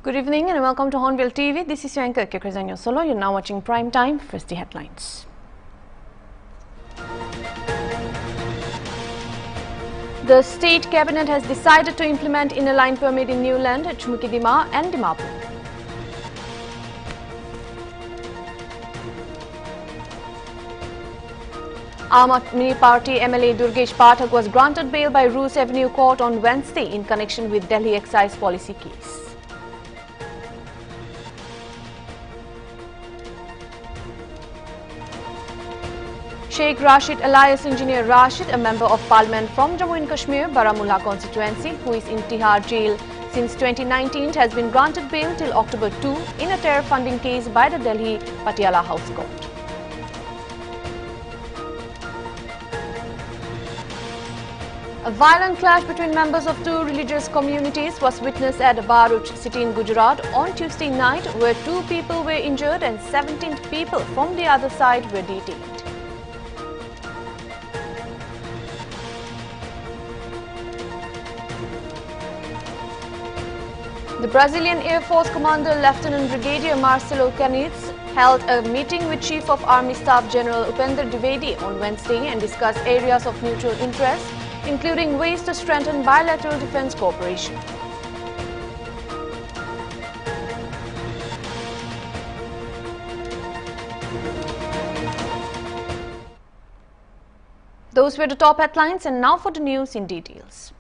Good evening and welcome to Hornbill TV. This is your anchor, Kekrazanyo Solo. You're now watching Prime Time. First, the headlines. The State Cabinet has decided to implement inner line permit in New Land, Chumukidima and Dimapur. Aam Aadmi Party MLA Durgesh Pathak was granted bail by Roos Avenue Court on Wednesday in connection with Delhi excise policy case. Sheikh Rashid alias Engineer Rashid, a Member of Parliament from Jammu and Kashmir, Baramulla constituency, who is in Tihar jail since 2019, has been granted bail till October 2 in a terror funding case by the Delhi Patiala House Court. A violent clash between members of two religious communities was witnessed at Bharuch city in Gujarat on Tuesday night, where 2 people were injured and 17 people from the other side were detained. The Brazilian Air Force Commander Lieutenant Brigadier Marcelo Canitz held a meeting with Chief of Army Staff General Upender Dwivedi on Wednesday and discussed areas of mutual interest, including ways to strengthen bilateral defense cooperation. Those were the top headlines, and now for the news in details.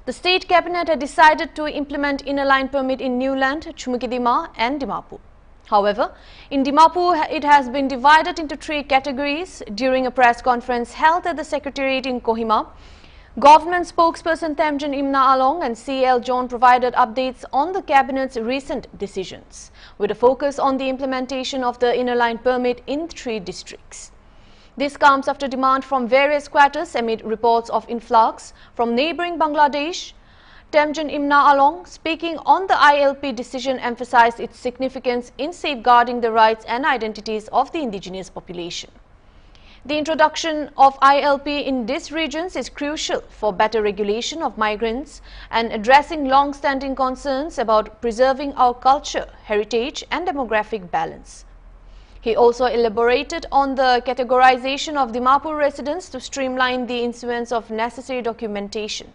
The State Cabinet had decided to implement inner line permit in New Land, Chumukidima and Dimapur. However, in Dimapur, it has been divided into 3 categories. During a press conference held at the Secretariat in Kohima, Government spokesperson Temjin Imna Along and CL John provided updates on the Cabinet's recent decisions, with a focus on the implementation of the inner line permit in 3 districts. This comes after demand from various quarters amid reports of influx from neighbouring Bangladesh. Temjin Imna Along, speaking on the ILP decision, emphasized its significance in safeguarding the rights and identities of the indigenous population. The introduction of ILP in these regions is crucial for better regulation of migrants and addressing long-standing concerns about preserving our culture, heritage and demographic balance. He also elaborated on the categorization of Dimapur residents to streamline the issuance of necessary documentation.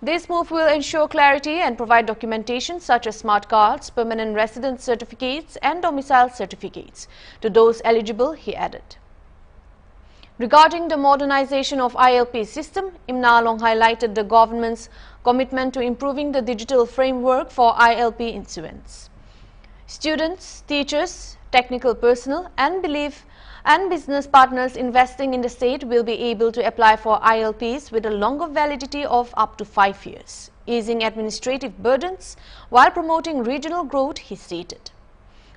This move will ensure clarity and provide documentation such as smart cards, permanent residence certificates and domicile certificates to those eligible, he added. Regarding the modernization of ILP system, Imna Along highlighted the government's commitment to improving the digital framework for ILP issuance. Students, teachers, technical personnel and business partners investing in the state will be able to apply for ILPs with a longer validity of up to 5 years, easing administrative burdens while promoting regional growth, he stated.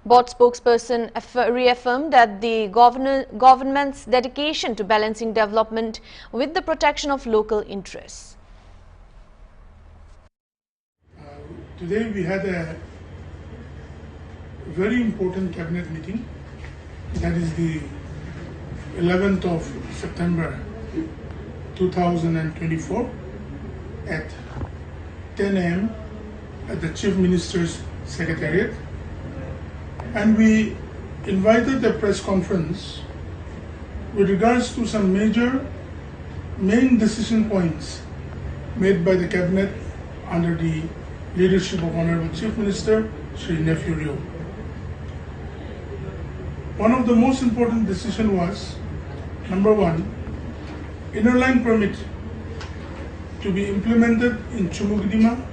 Board spokesperson reaffirmed that the government's dedication to balancing development with the protection of local interests. Today we had a very important cabinet meeting. That is the 11th of September 2024 at 10 a.m. at the Chief Minister's Secretariat, and we invited a press conference with regards to some main decision points made by the cabinet under the leadership of Honorable Chief Minister Shri Nephew Rio. One of the most important decisions was, number 1, inner line permit to be implemented in Chumukidima,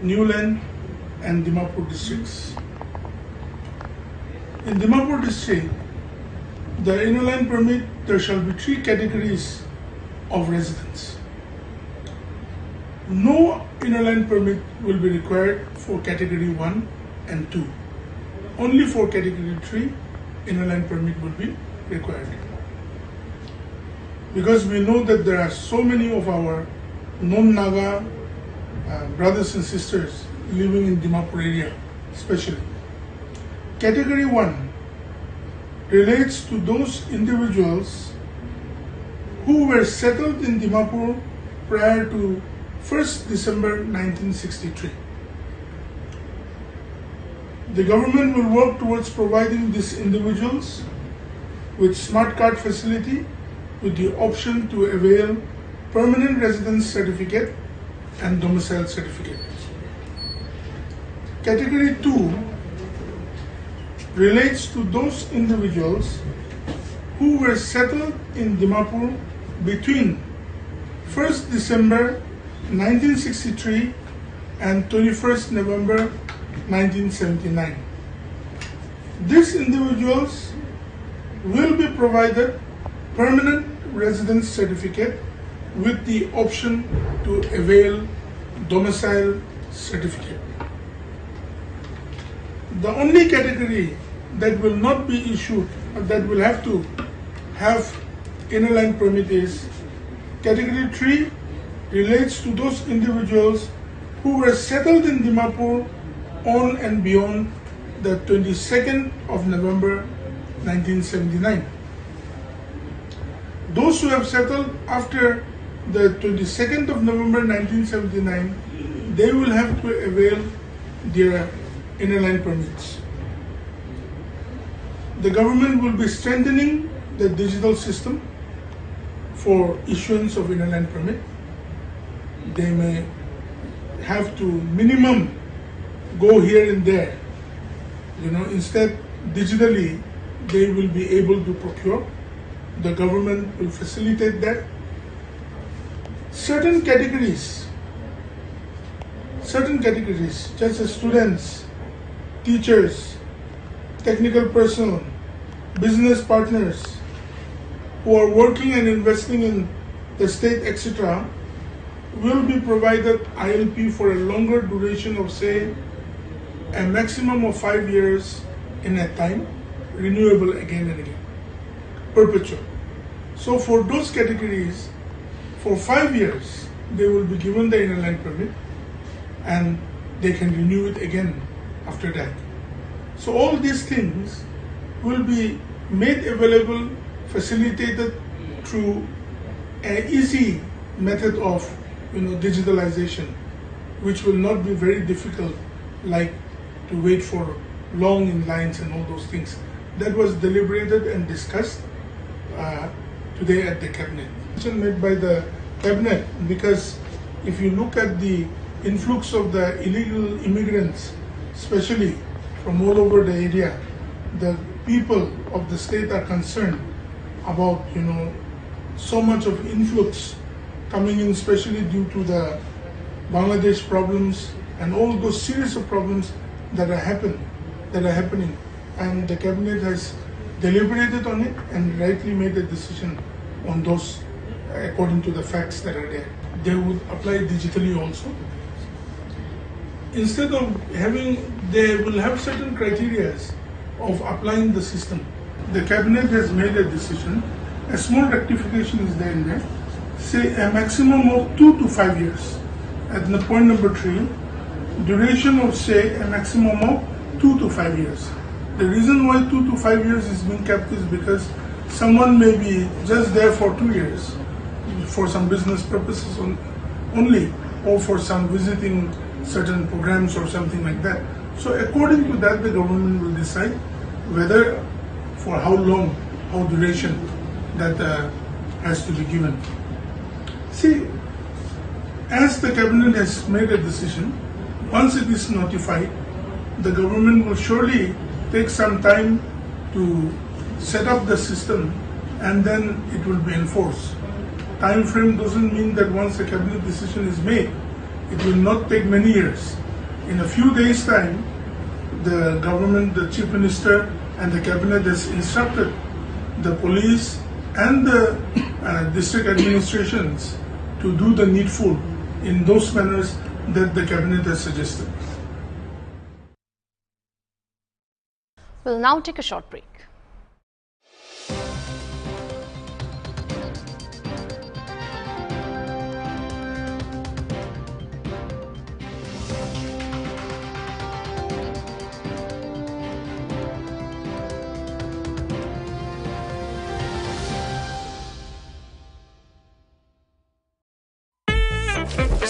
New Land and Dimapur districts. In Dimapur district, the inner line permit, there shall be 3 categories of residents. No inner line permit will be required for category 1 and 2. Only for category 3, inner line permit would be required. Because we know that there are so many of our non-Naga brothers and sisters living in Dimapur area, especially. Category 1 relates to those individuals who were settled in Dimapur prior to 1st December 1963. The government will work towards providing these individuals with smart card facility with the option to avail permanent residence certificate and domicile certificate. Category 2 relates to those individuals who were settled in Dimapur between 1st December 1963 and 21st November 1979. These individuals will be provided permanent residence certificate with the option to avail domicile certificate. The only category that will not be issued, that will have to have inner line permit is category 3 relates to those individuals who were settled in Dimapur on and beyond the 22nd of November 1979. Those who have settled after the 22nd of November 1979, they will have to avail their inner line permits. The government will be strengthening the digital system for issuance of inner line permit. They may have to minimum go here and there. Instead, digitally, they will be able to procure. The government will facilitate that. Certain categories, such as students, teachers, technical personnel, business partners who are working and investing in the state, etc., will be provided ILP for a longer duration of, say, a maximum of 5 years in a time, renewable again and again, perpetual. So for those categories, for 5 years, they will be given the inner line permit and they can renew it again after that. So all these things will be made available, facilitated through an easy method of digitalization, which will not be very difficult, like to wait for long in lines and all those things. That was deliberated and discussed today at the cabinet. Made by the cabinet, because if you look at the influx of the illegal immigrants, especially from all over the area, the people of the state are concerned about so much of influx coming in, especially due to the Bangladesh problems and all those series of problems that are happening. And the cabinet has deliberated on it and rightly made a decision on those according to the facts that are there. They would apply digitally also. Instead of they will have certain criteria of applying the system. The cabinet has made a decision. A small rectification is there in there. Say a maximum of 2 to 5 years. At the point number 3, duration of say a maximum of 2 to 5 years. The reason why 2 to 5 years is being kept is because someone may be just there for 2 years for some business purposes only, or for some visiting certain programs or something like that. So according to that, the government will decide whether, for how long, how duration that has to be given. See, as the cabinet has made a decision, once it is notified, the government will surely take some time to set up the system and then it will be enforced. Time frame doesn't mean that once a cabinet decision is made, it will not take many years. In a few days' time, the government, the chief minister and the cabinet has instructed the police and the district administrations to do the needful in those manners that the cabinet has suggested. We'll now take a short break.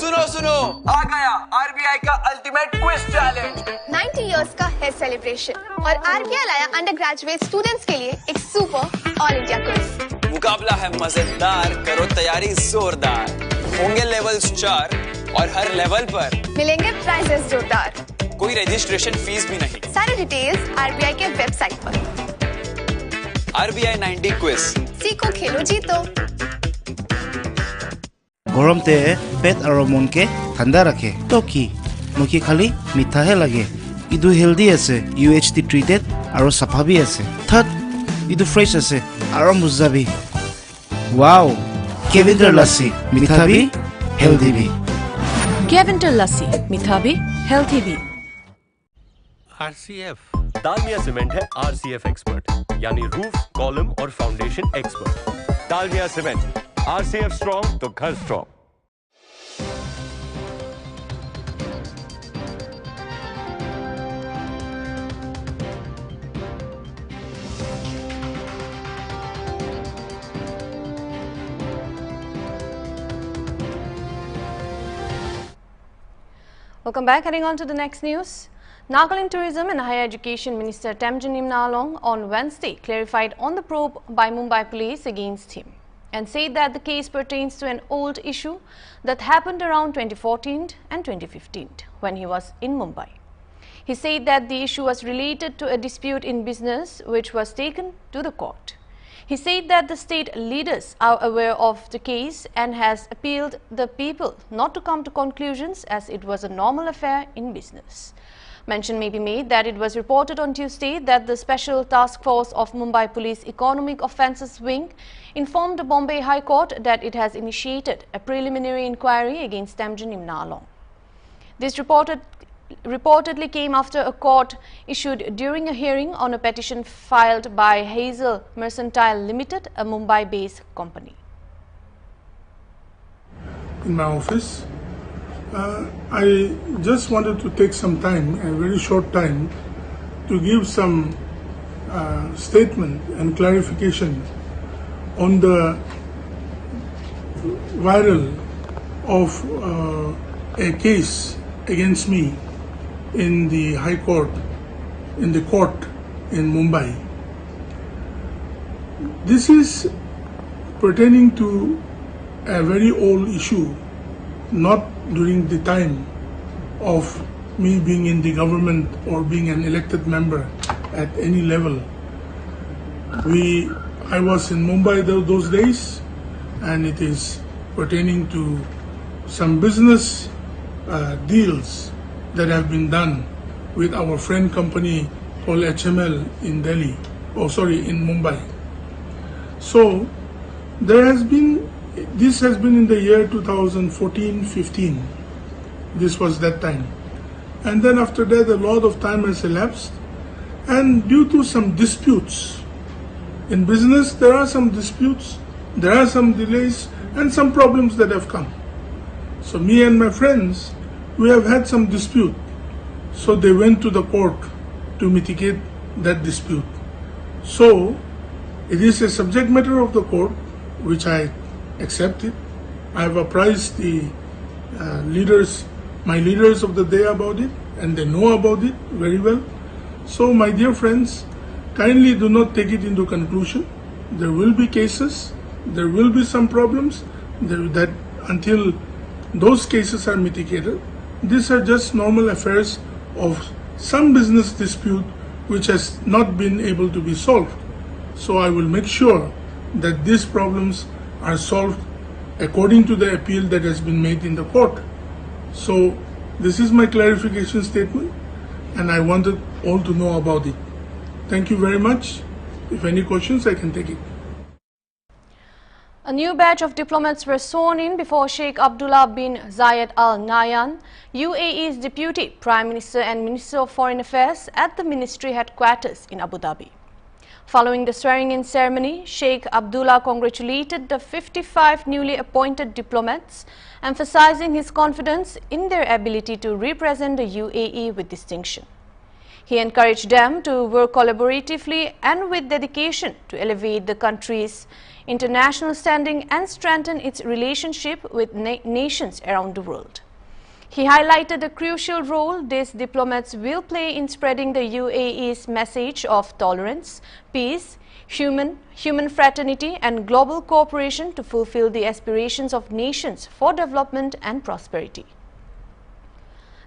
सुनो सुनो आ गया RBI RBI का ultimate quiz challenge 90 years का है celebration और RBI लाया under graduate students के लिए एक सुपर ऑल इंडिया क्विज। मुकाबला है मजेदार, करो तैयारी जोरदार। होंगे लेवल्स 4 और हर लेवल पर मिलेंगे प्राइजेस जोरदार। कोई रजिस्ट्रेशन फीस भी नहीं। सारे डिटेल्स आरबीआई के वेबसाइट पर। RBI 90 क्विज, सीखो खेलो जीतो। গরমতে পেট আৰু মনকে ঠাণ্ডা ৰাখে তো কি মুখি খালি মিঠাহে লাগে ইদু হেলদি আছে UHT ট্ৰিটেড আৰু সাফাবি আছে থাত ইদু ফ্ৰেছ আছে আৰু মুজাবি ওয়াও কেভিন্টাৰ লাসি মিঠাবি হেলদি বি Kevinter Lassi, मीठा भी, healthy भी। RCF डालमिया सीमेंट है RCF एक्सपर्ट यानी रूफ, कॉलम और foundation expert. Dalmia cement RCF strong तो घर strong. Welcome back. Heading on to the next news. Nagaland Tourism and Higher Education Minister Temjannim Nalong on Wednesday clarified on the probe by Mumbai Police against him and said that the case pertains to an old issue that happened around 2014 and 2015 when he was in Mumbai. He said that the issue was related to a dispute in business which was taken to the court. He said that the state leaders are aware of the case and has appealed the people not to come to conclusions as it was a normal affair in business. Mention may be made that it was reported on Tuesday that the Special Task Force of Mumbai Police Economic Offences Wing informed the Bombay High Court that it has initiated a preliminary inquiry against Temjannim Nalong. This reportedly came after a court issued during a hearing on a petition filed by Hazel Mercantile Limited, a Mumbai-based company. In my office, I just wanted to take some time, a very short time, to give some statement and clarification on the viral of a case against me in the High Court, in the court in Mumbai. This is pertaining to a very old issue, not during the time of me being in the government or being an elected member at any level. I was in Mumbai those days, and it is pertaining to some business deals that have been done with our friend company called HML in Delhi, in Mumbai. So this has been in the year 2014-15. This was that time. And then after that a lot of time has elapsed, and due to some disputes in business, there are some disputes, there are some delays and some problems that have come. So me and my friends, we have had some dispute. So they went to the court to mitigate that dispute. So it is a subject matter of the court, which I accepted. I have apprised the my leaders of the day about it, and they know about it very well. So my dear friends, kindly do not take it into conclusion. There will be cases, there will be some problems that until those cases are mitigated. These are just normal affairs of some business dispute which has not been able to be solved. So I will make sure that these problems are solved according to the appeal that has been made in the court. So this is my clarification statement, and I wanted all to know about it. Thank you very much. If any questions, I can take it. A new batch of diplomats were sworn in before Sheikh Abdullah bin Zayed Al Nahyan, UAE's Deputy Prime Minister and Minister of Foreign Affairs, at the ministry headquarters in Abu Dhabi. Following the swearing-in ceremony, Sheikh Abdullah congratulated the 55 newly appointed diplomats, emphasizing his confidence in their ability to represent the UAE with distinction. He encouraged them to work collaboratively and with dedication to elevate the country's international standing and strengthen its relationship with nations around the world. He highlighted the crucial role these diplomats will play in spreading the UAE's message of tolerance, peace, human fraternity and global cooperation to fulfill the aspirations of nations for development and prosperity.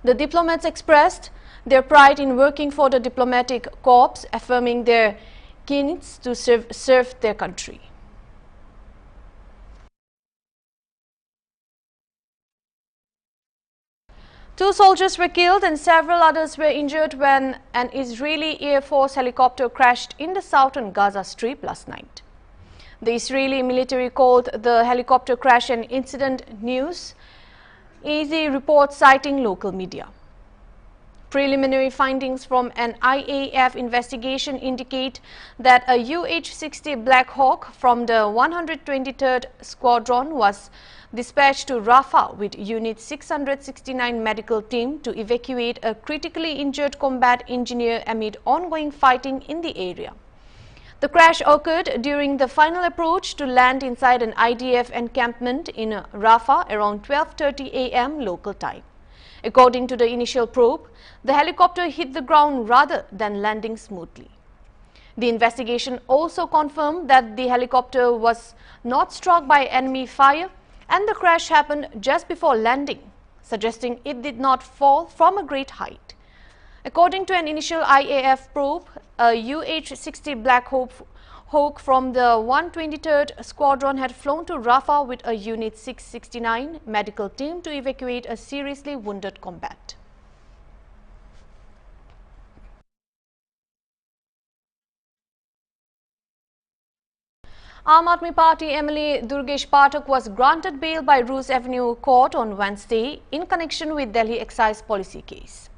The diplomats expressed their pride in working for the diplomatic corps, affirming their keenness to serve their country. Two soldiers were killed and several others were injured when an Israeli Air Force helicopter crashed in the southern Gaza Strip last night. The Israeli military called the helicopter crash an incident news, easy report citing local media. Preliminary findings from an IAF investigation indicate that a UH-60 Black Hawk from the 123rd Squadron was dispatched to Rafah with Unit 669 medical team to evacuate a critically injured combat engineer amid ongoing fighting in the area. The crash occurred during the final approach to land inside an IDF encampment in Rafah around 12:30 a.m. local time. According to the initial probe, the helicopter hit the ground rather than landing smoothly. The investigation also confirmed that the helicopter was not struck by enemy fire and the crash happened just before landing, suggesting it did not fall from a great height. According to an initial IAF probe, a UH-60 Black Hawk from the 123rd Squadron had flown to Rafah with a Unit 669 medical team to evacuate a seriously wounded combat. Aam Aadmi Party MLA Durgesh Pathak was granted bail by Roos Avenue Court on Wednesday in connection with Delhi excise policy case.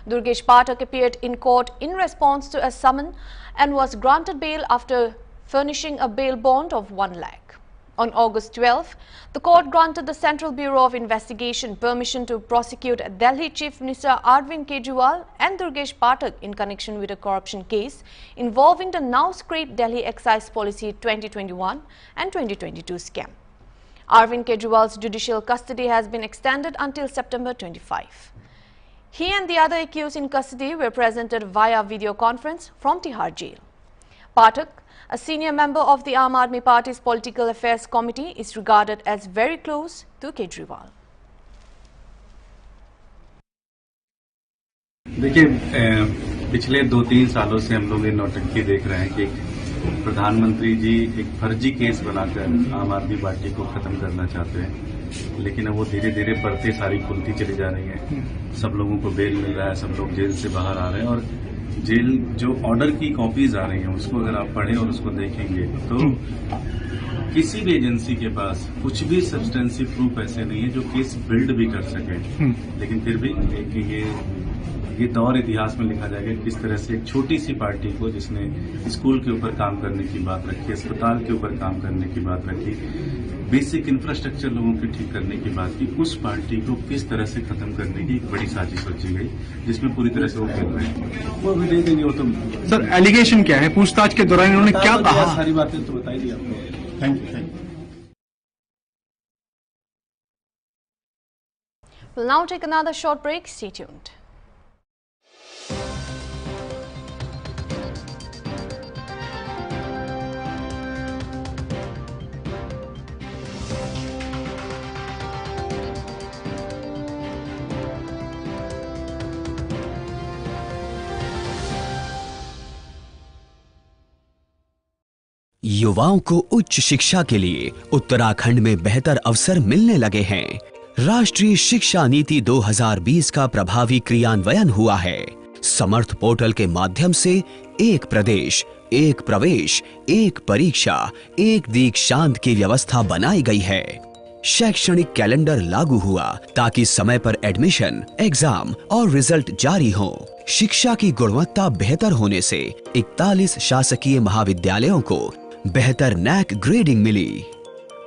Durgesh Pathak appeared in court in response to a summons and was granted bail after furnishing a bail bond of 1 lakh. On August 12, the court granted the Central Bureau of Investigation permission to prosecute Delhi Chief Minister Arvind Kejriwal and Durgesh Pathak in connection with a corruption case involving the now scrapped Delhi Excise Policy 2021 and 2022 scam. Arvind Kejriwal's judicial custody has been extended until September 25. He and the other accused in custody were presented via video conference from Tihar jail. Pathak, a senior member of the Aam Aadmi Party's Political Affairs Committee, is regarded as very close to Kejriwal. देखिए पिछले 2-3 सालों से हम लोग ये नौटंकी देख रहे हैं कि प्रधानमंत्री जी एक फर्जी केस बनाकर आम आदमी पार्टी को खत्म करना चाहते हैं, लेकिन अब वो धीरे धीरे बढ़ते सारी खुलती चली जा रही है। सब लोगों को बेल मिल रहा है, सब लोग जेल से बाहर आ रहे हैं और जेल जो ऑर्डर की कॉपीज आ रही हैं उसको अगर आप पढ़ें और उसको देखेंगे तो किसी भी एजेंसी के पास कुछ भी सब्सटेंसिव प्रूफ ऐसे नहीं है जो केस बिल्ड भी कर सके। लेकिन फिर भी ये दौर इतिहास में लिखा जाएगा किस तरह से एक छोटी सी पार्टी को जिसने स्कूल के ऊपर काम करने की बात रखी, अस्पताल के ऊपर काम करने की बात रखी, बेसिक इंफ्रास्ट्रक्चर लोगों की ठीक करने की बात की, उस पार्टी को किस तरह से खत्म करने की एक बड़ी साजिश रची गई जिसमें पूरी तरह से वो खेल रहे हैं। वो भी दे देंगे वो तो। सर एलिगेशन क्या है, पूछताछ के दौरान उन्होंने क्या कहा? सारी बातें तो बताई दी आपको। Thank you. We'll now take another short break. Stay tuned. युवाओं को उच्च शिक्षा के लिए उत्तराखंड में बेहतर अवसर मिलने लगे हैं। राष्ट्रीय शिक्षा नीति 2020 का प्रभावी क्रियान्वयन हुआ है। समर्थ पोर्टल के माध्यम से एक प्रदेश, एक प्रवेश, एक परीक्षा, एक दीक्षांत की व्यवस्था बनाई गई है। शैक्षणिक कैलेंडर लागू हुआ ताकि समय पर एडमिशन, एग्जाम और रिजल्ट जारी हो। शिक्षा की गुणवत्ता बेहतर होने से 41 शासकीय महाविद्यालयों को बेहतर नैक ग्रेडिंग मिली।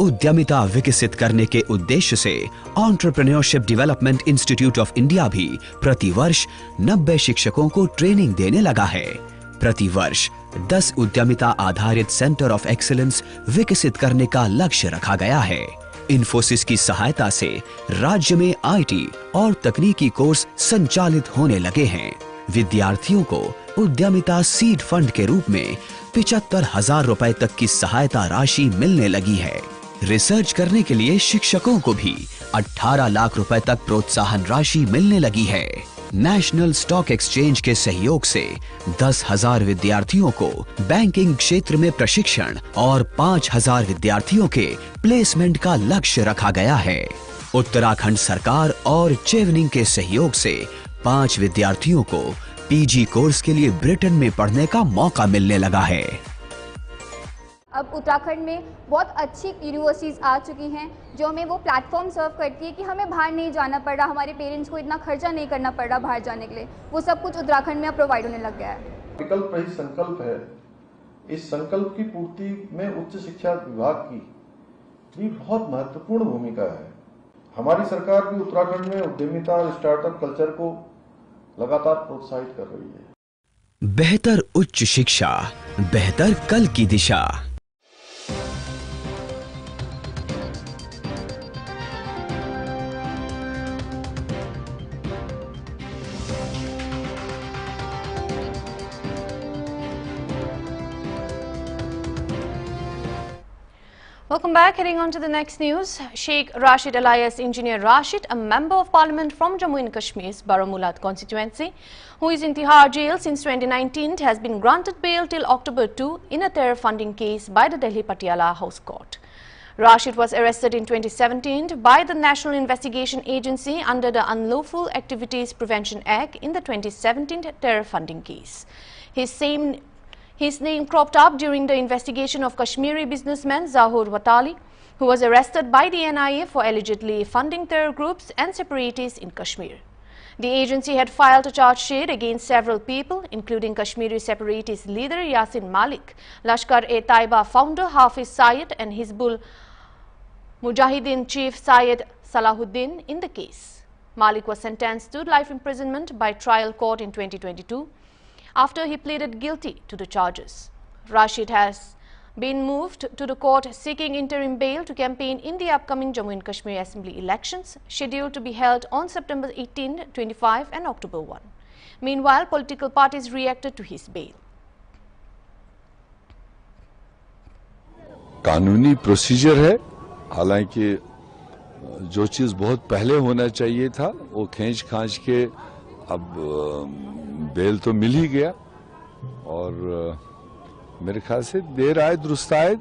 उद्यमिता विकसित करने के उद्देश्य से entrepreneurship development institute of India भी प्रतिवर्ष 90 शिक्षकों को ट्रेनिंग देने लगा है। प्रतिवर्ष 10 उद्यमिता आधारित सेंटर ऑफ एक्सीलेंस विकसित करने का लक्ष्य रखा गया है। इन्फोसिस की सहायता से राज्य में आईटी और तकनीकी कोर्स संचालित होने लगे हैं। विद्यार्थियों को उद्यमिता सीड फंड के रूप में 75,000 रुपए तक की सहायता राशि मिलने लगी है। रिसर्च करने के लिए शिक्षकों को भी 18 लाख रुपए तक प्रोत्साहन राशि मिलने लगी है। नेशनल स्टॉक एक्सचेंज के सहयोग से 10,000 विद्यार्थियों को बैंकिंग क्षेत्र में प्रशिक्षण और 5,000 विद्यार्थियों के प्लेसमेंट का लक्ष्य रखा गया है। उत्तराखंड सरकार और चेवनिंग के सहयोग से 5 विद्यार्थियों को पीजी कोर्स के लिए ब्रिटेन में पढ़ने का मौका मिलने लगा है। अब उत्तराखंड में बहुत अच्छी यूनिवर्सिटीज़ आ चुकी हैं जो हमें वो प्लेटफॉर्म सर्व करती है कि हमें बाहर नहीं जाना पड़ रहा, हमारे पेरेंट्स को इतना खर्चा नहीं करना पड़ रहा बाहर जाने के लिए। वो सब कुछ उत्तराखंड में अब प्रोवाइड होने लग गया है। विकल्प रहित संकल्प है। इस संकल्प की पूर्ति में उच्च शिक्षा विभाग की भी बहुत महत्वपूर्ण भूमिका है। हमारी सरकार भी उत्तराखंड में उद्यमिता और स्टार्टअप कल्चर को लगातार प्रोत्साहित कर रही है। बेहतर उच्च शिक्षा, बेहतर कल की दिशा। Welcome back. Heading on to the next news. Sheikh Rashid alias Engineer Rashid, a Member of Parliament from Jammu and Kashmir's Baramulla constituency, who is in Tihar jail since 2019, has been granted bail till October 2 in a terror funding case by the Delhi Patiala House Court. Rashid was arrested in 2017 by the National Investigation Agency under the Unlawful Activities Prevention Act in the 2017 terror funding case. His name cropped up during the investigation of Kashmiri businessman Zahur Watali, who was arrested by the NIA for allegedly funding terror groups and separatists in Kashmir. The agency had filed a charge sheet against several people, including Kashmiri separatist leader Yasin Malik, Lashkar-e-Taiba founder Hafiz Syed and Hizbul Mujahideen chief Syed Salahuddin in the case. Malik was sentenced to life imprisonment by trial court in 2022. After he pleaded guilty to the charges. Rashid has been moved to the court seeking interim bail to campaign in the upcoming Jammu and Kashmir Assembly elections, scheduled to be held on September 18, 25 and October 1. Meanwhile, political parties reacted to his bail. कानूनी procedure है, हालांकि जो चीज बहुत पहले होना चाहिए था वो खींच खांच के अब बेल तो मिल ही गया और मेरे ख्याल से देर आए दुरुस्त आए,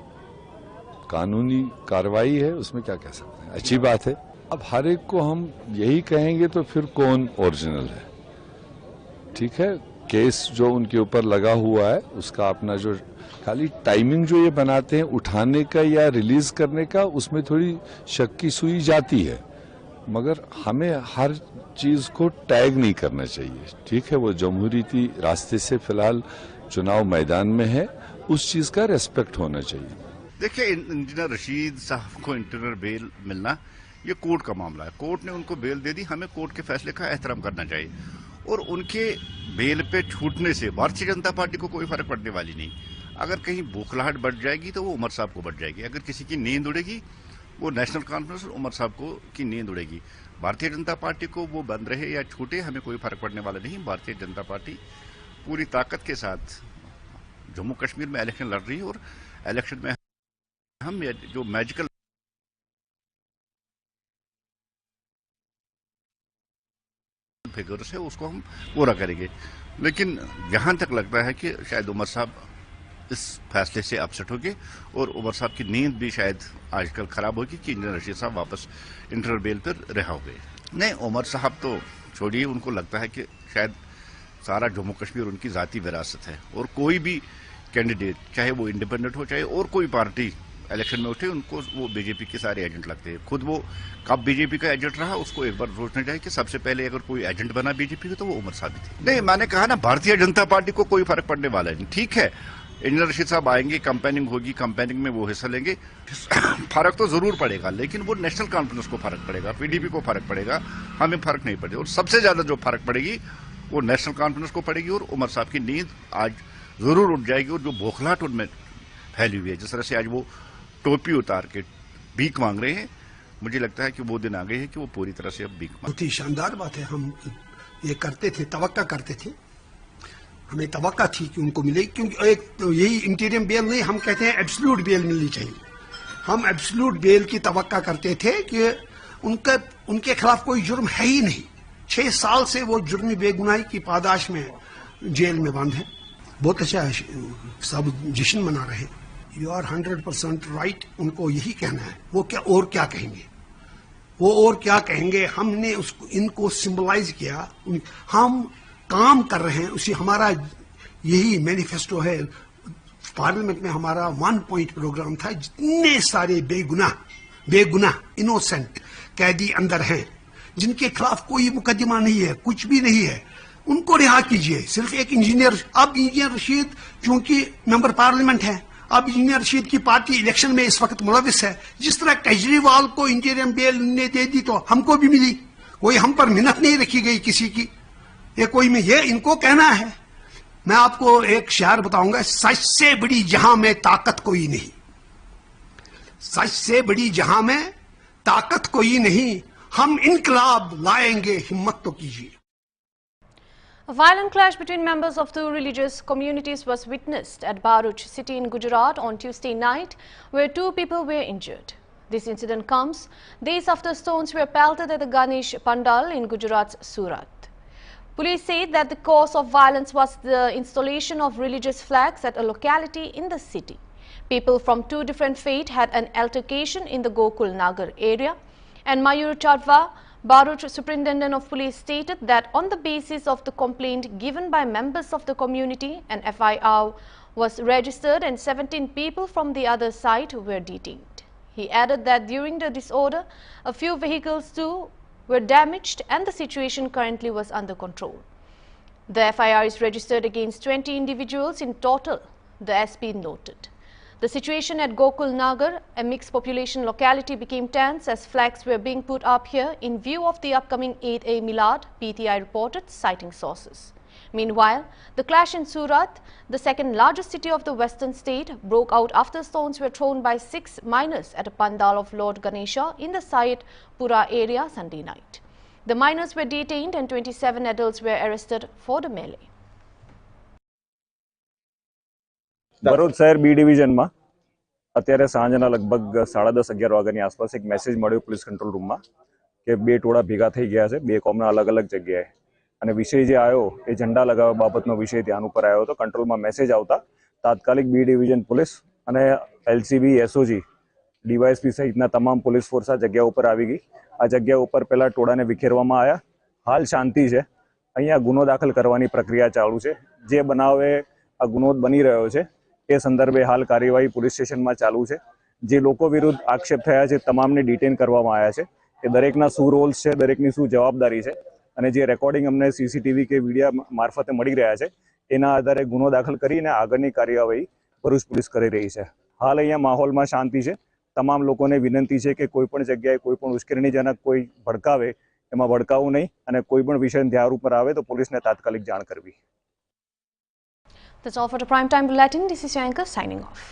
कानूनी कार्रवाई है, उसमें क्या कह सकते हैं, अच्छी बात है। अब हर एक को हम यही कहेंगे तो फिर कौन ओरिजिनल है। ठीक है, केस जो उनके ऊपर लगा हुआ है उसका अपना जो खाली टाइमिंग जो ये बनाते हैं उठाने का या रिलीज करने का, उसमें थोड़ी शक की सुई जाती है, मगर हमें हर चीज को टैग नहीं करना चाहिए। ठीक है, वो जमहूरियती रास्ते से फिलहाल चुनाव मैदान में है, उस चीज का रेस्पेक्ट होना चाहिए। देखिए, इंजीनियर रशीद साहब को इंटरनल बेल मिलना ये कोर्ट का मामला है। कोर्ट ने उनको बेल दे दी, हमें कोर्ट के फैसले का एहतराम करना चाहिए और उनके बेल पे छूटने से भारतीय जनता पार्टी को कोई फर्क पड़ने वाली नहीं। अगर कहीं बौखलाहट बढ़ जाएगी तो वो उमर साहब को बढ़ जाएगी, अगर किसी की नींद उड़ेगी वो नेशनल कॉन्फ्रेंस और उमर साहब को की नींद उड़ेगी। भारतीय जनता पार्टी को वो बंद रहे या छूटे, हमें कोई फर्क पड़ने वाला नहीं। भारतीय जनता पार्टी पूरी ताकत के साथ जम्मू कश्मीर में इलेक्शन लड़ रही है और इलेक्शन में हम जो मैजिकल फिगर्स है उसको हम पूरा करेंगे। लेकिन जहां तक लगता है कि शायद उमर साहब इस फैसले से अपसेट होंगे और उमर साहब की नींद भी शायद आजकल खराब होगी कि इंजीनियर रशीद साहब वापस इंटरनल बेल पर रिहा हो गए। नहीं, उमर साहब तो छोड़िए, उनको लगता है कि शायद सारा जम्मू कश्मीर उनकी जाती विरासत है और कोई भी कैंडिडेट, चाहे वो इंडिपेंडेंट हो चाहे और कोई पार्टी इलेक्शन में उठे, उनको वो बीजेपी के सारे एजेंट लगते हैं। खुद वो कब बीजेपी का एजेंट रहा उसको एक बार सोचना चाहिए कि सबसे पहले अगर कोई एजेंट बना बीजेपी का तो वो उमर साहब थे। नहीं, मैंने कहा ना, भारतीय जनता पार्टी को कोई फर्क पड़ने वाला नहीं। ठीक है, इंजीनियर रशीद साहब आएंगे, कंपेनिंग होगी, कंपेनिंग में वो हिस्सा लेंगे, फर्क तो जरूर पड़ेगा, लेकिन वो नेशनल कॉन्फ्रेंस को फर्क पड़ेगा, पीडीपी को फर्क पड़ेगा, हमें फर्क नहीं पड़ेगा। और सबसे ज्यादा जो फर्क पड़ेगी वो नेशनल कॉन्फ्रेंस को पड़ेगी और उमर साहब की नींद आज जरूर उठ जाएगी। और जो बौखलाहट उनमें फैली हुई है, जिस तरह से आज वो टोपी उतार के भीख मांग रहे हैं, मुझे लगता है कि वो दिन आ गए हैं कि वो पूरी तरह से अब भीख मांग। बहुत ही शानदार बात है। हम ये करते थे, तवक्का करते थे, हमें तवक्का थी कि उनको मिले, क्योंकि एक तो यही इंटीरियम बेल नहीं, हम कहते हैं एब्सोल्यूट बेल मिलनी चाहिए। हम एब्सोल्यूट बेल की तवक्का करते थे कि उनके खिलाफ कोई जुर्म है ही नहीं। 6 साल से वो जुर्मी बेगुनाही की पादाश में जेल में बंद है। बहुत अच्छा सब जश्न मना रहे। You are 100% right. उनको यही कहना है, वो क्या और क्या कहेंगे, वो और क्या कहेंगे। हमने उसको इनको सिंबलाइज किया, हम काम कर रहे हैं उसी। हमारा यही मैनिफेस्टो है। पार्लियामेंट में हमारा 1 पॉइंट प्रोग्राम था। जितने सारे बेगुनाह इनोसेंट कैदी अंदर हैं, जिनके खिलाफ कोई मुकदमा नहीं है, कुछ भी नहीं है, उनको रिहा कीजिए। सिर्फ एक इंजीनियर, अब इंजीनियर रशीद चूंकि मेंबर पार्लियामेंट है, अब इंजीनियर रशीद की पार्टी इलेक्शन में इस वक्त मुलविस है। जिस तरह केजरीवाल को इंटीरियम बेल ने दे दी तो हमको भी मिली। कोई हम पर मिन्नत नहीं रखी गई किसी की। ये इनको कहना है। मैं आपको एक शेर बताऊंगा, सच से बड़ी जहां में ताकत कोई नहीं, सच से बड़ी जहां में ताकत कोई नहीं, हम इनकलाब लाएंगे, हिम्मत तो कीजिए। A violent clash between members of two religious communities was witnessed at Bharuch city in Gujarat on Tuesday night, where 2 people were injured. This incident comes days after stones were pelted at the Ganesh Pandal in Gujarat's Surat. Police said that the cause of violence was the installation of religious flags at a locality in the city. People from 2 different faiths had an altercation in the Gokul Nagar area, and Mayur Chadwa, Bharuch Superintendent of Police, stated that on the basis of the complaint given by members of the community, an FIR was registered and 17 people from the other side were detained. He added that during the disorder, a few vehicles too were damaged and the situation currently was under control. The FIR is registered against 20 individuals in total, the SP noted. The situation at Gokul Nagar, a mixed population locality, became tense as flags were being put up here in view of the upcoming Eid-e Milad, PTI reported, citing sources. Meanwhile, the clash in Surat, the second largest city of the western state, broke out after stones were thrown by 6 minors at a pandal of Lord Ganesha in the Syed Pura area Sunday night. The minors were detained and 27 adults were arrested for the melee. Bharuch શહેર બી ડિવિઝનમાં અત્યારે સાંજના લગભગ 10:30-11 વાગ્યાની આસપાસ એક message મળ્યો police control રૂમમાં કે 2 ટોળા ભેગા થઈ ગયા છે 2 કોમના અલગ અલગ જગ્યાએ, અને વિષય જે આવ્યો એ ઝંડા લગાવવા બાબતનો વિષય ધ્યાન ઉપર આવ્યો હતો. કંટ્રોલમાં મેસેજ આવતા તાત્કાલિક બી ડિવિઝન પોલીસ અને એલસીબી, એસઓજી, ડીવાયએસપી સહિતના તમામ પોલીસ ફોર્સ આ જગ્યા ઉપર આવી ગઈ. આ જગ્યા ઉપર પહેલા ટોળાને વિખેરવામાં આવ્યા. હાલ શાંતિ છે. અહીંયા ગુનો દાખલ કરવાની પ્રક્રિયા ચાલુ છે. જે બનાવે આ ગુનો બની રહ્યો છે એ સંદર્ભે હાલ કાર્યવાહી પોલીસ સ્ટેશનમાં ચાલુ છે. જે લોકો વિરુદ્ધ આક્ષેપ થયા છે તમામને ડિટેન કરવામાં આવ્યા છે. એ દરેકના શું રોલ્સ છે, દરેકની શું જવાબદારી છે, અને જે રેકોર્ડિંગ અમને સીસીટીવી કે વિડીયો મારફતે મળી રહ્યા છે એના આધારે ગુનો દાખલ કરીને આગળની કાર્યવાહી ભરૂચ પોલીસ કરી રહી છે. હાલ અહીંયા માહોલમાં શાંતિ છે. તમામ લોકોને વિનંતી છે કે કોઈ પણ જગ્યાએ કોઈ પણ ઉશ્કેરણીજનક કોઈ ભડકાવે એમાં ભડકાવું નહીં, અને કોઈ પણ વિષય ધ્યાન ઉપર આવે તો પોલીસને તાત્કાલિક જાણ કરવી. That's all for the Prime Time Bulletin. This is your anchor signing off.